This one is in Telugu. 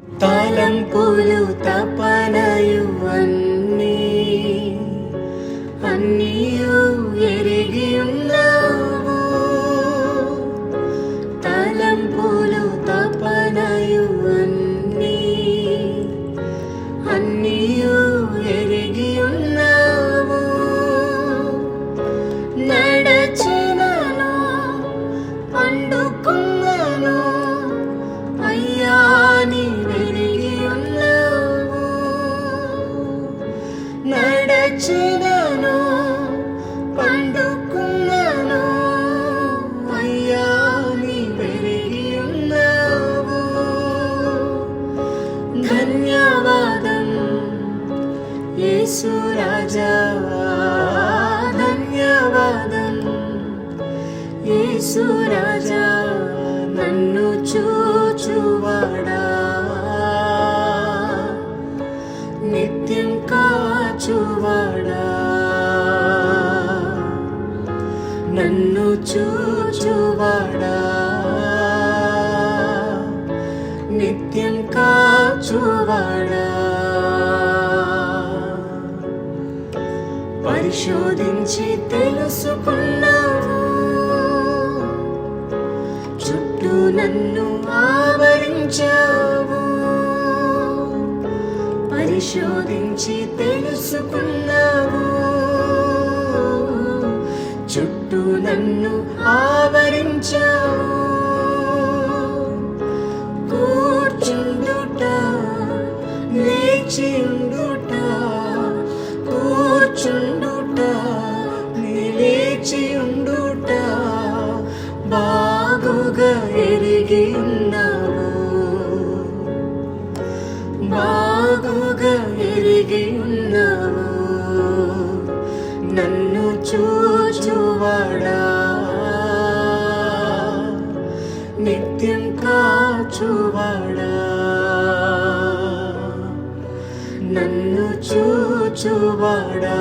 తలంపులు తపనయు అన్నీయు ఎరిగి ఉన్నావు. తలంపులు తపనయు అన్నీయు ఎరిగి ఉన్నావు. నడచినను పండుకున్నను అయ్యా నీ వెరిగి ఉన్నావు. నడచినను పండుకున్నను అయ్యా నీ వెరిగి ఉన్నావు. ధన్యవాదం యేసు రాజా, ధన్యవాదం యేసు రాజా, నన్ను చూచువాడా, నిత్యం కాచువాడా, నన్ను చూచువాడా, నిత్యం కాచువాడా. పరిశోధించి తెలుసుకున్నావు, చుట్టూ నన్ను ఆవరించావు. పరిశోధించి తెలుసుకున్నావు, చుట్టూ నన్ను ఆవరించావు. కూర్చుండుట లేచి ఉండుట, కూర్చుండుట లేచి ఉండుట బాగుగా ఎరిగి ఉన్నావు. బాగుగా ఎరిగి ఉన్నావు. నన్ను చూచువాడా, నిత్యం కాచువాడా, నన్ను చూచువాడా,